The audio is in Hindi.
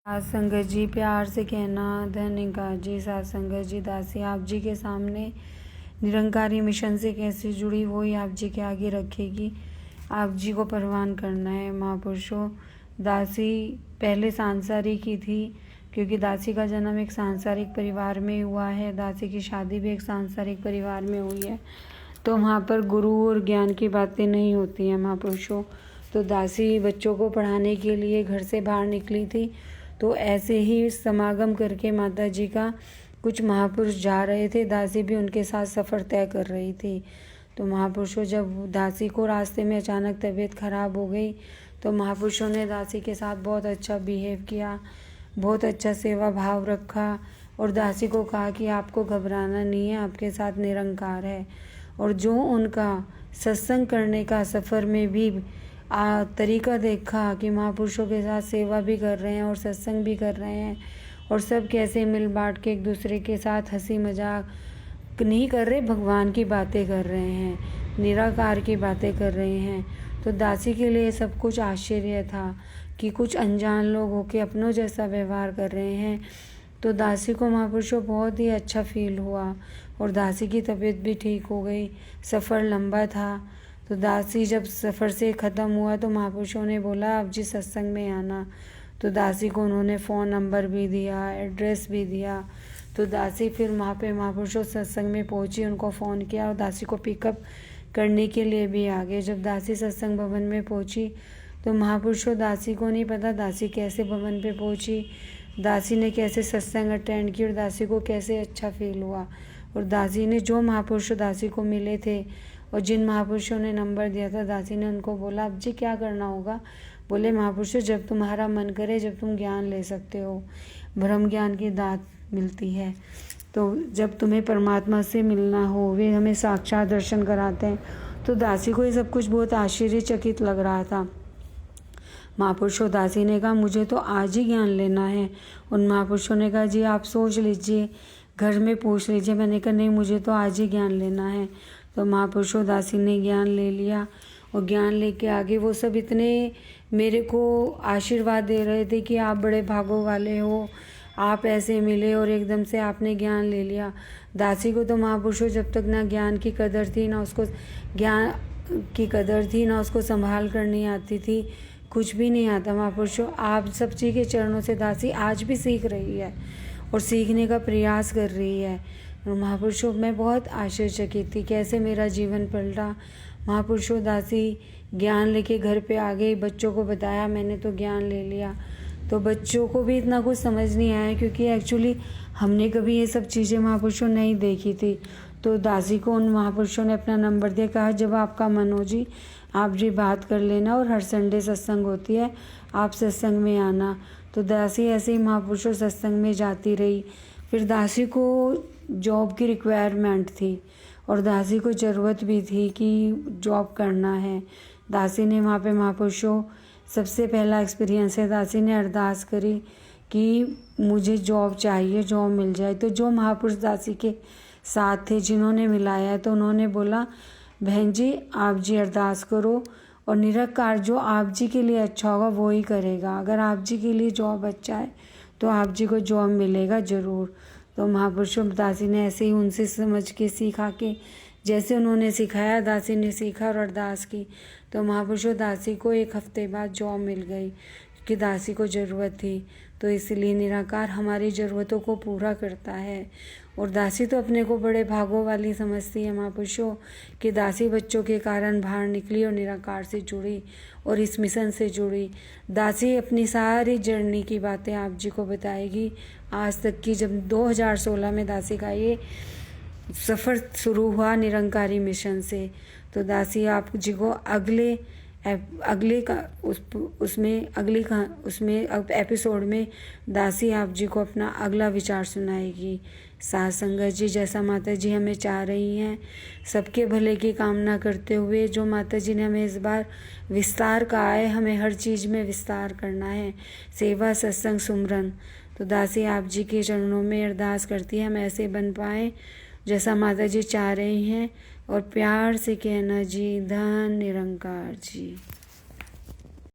सात संगत जी प्यार से कहना धन्यकार जी। सात संगत जी दासी आप जी के सामने निरंकारी मिशन से कैसे जुड़ी वही आप जी के आगे रखेगी। आप जी को परवान करना है। महापुरुषों दासी पहले सांसारिक ही थी, क्योंकि दासी का जन्म एक सांसारिक परिवार में हुआ है। दासी की शादी भी एक सांसारिक परिवार में हुई है, तो वहाँ पर गुरु और ज्ञान की बातें नहीं होती हैं। महापुरुषों तो दासी बच्चों को पढ़ाने के लिए घर से बाहर निकली थी, तो ऐसे ही समागम करके माता जी का कुछ महापुरुष जा रहे थे, दासी भी उनके साथ सफ़र तय कर रही थी। तो महापुरुषों जब दासी को रास्ते में अचानक तबीयत खराब हो गई, तो महापुरुषों ने दासी के साथ बहुत अच्छा बिहेव किया, बहुत अच्छा सेवा भाव रखा और दासी को कहा कि आपको घबराना नहीं है, आपके साथ निरंकार है। और जो उनका सत्संग करने का सफ़र में भी तरीका देखा कि महापुरुषों के साथ सेवा भी कर रहे हैं और सत्संग भी कर रहे हैं, और सब कैसे मिल बांट के एक दूसरे के साथ हंसी मजाक नहीं कर रहे, भगवान की बातें कर रहे हैं, निराकार की बातें कर रहे हैं। तो दासी के लिए सब कुछ आश्चर्य था कि कुछ अनजान लोग होके अपनों जैसा व्यवहार कर रहे हैं। तो दासी को महापुरुषों बहुत ही अच्छा फील हुआ और दासी की तबीयत भी ठीक हो गई। सफ़र लंबा था, तो दासी जब सफ़र से ख़त्म हुआ तो महापुरुषों ने बोला आप जी सत्संग में आना। तो दासी को उन्होंने फ़ोन नंबर भी दिया, एड्रेस भी दिया। तो दासी फिर वहाँ पे महापुरुषों सत्संग में पहुँची, उनको फ़ोन किया और दासी को पिकअप करने के लिए भी आ गए। जब दासी सत्संग भवन में पहुँची तो महापुरुषों दासी को नहीं पता दासी कैसे भवन पे पहुँची, दासी ने कैसे सत्संग अटेंड की और दासी को कैसे अच्छा फील हुआ। और दासी ने जो महापुरुषों दासी को मिले थे और जिन महापुरुषों ने नंबर दिया था, दासी ने उनको बोला अब जी क्या करना होगा। बोले महापुरुषों जब तुम्हारा मन करे, जब तुम ज्ञान ले सकते हो, ब्रह्म ज्ञान की दात मिलती है, तो जब तुम्हें परमात्मा से मिलना हो, वे हमें साक्षात दर्शन कराते हैं। तो दासी को ये सब कुछ बहुत आश्चर्यचकित लग रहा था। महापुरुषों दासी ने कहा मुझे तो आज ही ज्ञान लेना है। उन महापुरुषों ने कहा जी आप सोच लीजिए, घर में पूछ लीजिए। मैंने कहा नहीं, मुझे तो आज ही ज्ञान लेना है। तो महापुरुषों दासी ने ज्ञान ले लिया और ज्ञान लेके आगे वो सब इतने मेरे को आशीर्वाद दे रहे थे कि आप बड़े भागों वाले हो, आप ऐसे मिले और एकदम से आपने ज्ञान ले लिया। दासी को तो महापुरुषों जब तक ना ज्ञान की कदर थी, ना उसको ज्ञान की कदर थी, ना उसको संभाल कर नहीं आती थी, कुछ भी नहीं आता। महापुरुषों आप सब जी के चरणों से दासी आज भी सीख रही है और सीखने का प्रयास कर रही है। महापुरुषों मैं बहुत आश्चर्यचकित थी कैसे मेरा जीवन पलटा। महापुरुषों दासी ज्ञान लेके घर पे आ गई, बच्चों को बताया मैंने तो ज्ञान ले लिया। तो बच्चों को भी इतना कुछ समझ नहीं आया, क्योंकि एक्चुअली हमने कभी ये सब चीज़ें महापुरुषों नहीं देखी थी। तो दासी को उन महापुरुषों ने अपना नंबर दिया, कहा जब आपका मन हो जी आप जी बात कर लेना, और हर संडे सत्संग होती है, आप सत्संग में आना। तो दासी ऐसे ही महापुरुषों सत्संग में जाती रही। फिर दासी को जॉब की रिक्वायरमेंट थी और दासी को ज़रूरत भी थी कि जॉब करना है। दासी ने वहाँ पे महापुरुषों सबसे पहला एक्सपीरियंस है, दासी ने अरदास करी कि मुझे जॉब चाहिए, जॉब मिल जाए। तो जो महापुरुष दासी के साथ थे जिन्होंने मिलाया, तो उन्होंने बोला बहन जी आप जी अरदास करो और निरंकार जो आप जी के लिए अच्छा होगा वो ही करेगा। अगर आप जी के लिए जॉब अच्छा है तो आप जी को जॉब मिलेगा ज़रूर। तो महापुरुषों दासी ने ऐसे ही उनसे समझ के सीखा के जैसे उन्होंने सिखाया, दासी ने सीखा और अरदास की। तो महापुरुषों दासी को एक हफ्ते बाद जॉब मिल गई कि दासी को ज़रूरत थी। तो इसलिए निराकार हमारी ज़रूरतों को पूरा करता है। और दासी तो अपने को बड़े भागों वाली समझती है महापुरुषों कि दासी बच्चों के कारण बाहर निकली और निराकार से जुड़ी और इस मिशन से जुड़ी। दासी अपनी सारी जर्नी की बातें आप जी को बताएगी आज तक की। जब 2016 में दासी का ये सफ़र शुरू हुआ निरंकारी मिशन से, तो दासी आप जी को अगले एपिसोड में दासी आप जी को अपना अगला विचार सुनाएगी। साथ संगत जी जैसा माता जी हमें चाह रही हैं, सबके भले की कामना करते हुए, जो माता जी ने हमें इस बार विस्तार कहा है, हमें हर चीज़ में विस्तार करना है, सेवा सत्संग सुमरन। तो दासी आप जी के चरणों में अरदास करती है हम ऐसे बन पाएँ जैसा माता जी चाह रही हैं, और प्यार से कहना जी धन निरंकार जी।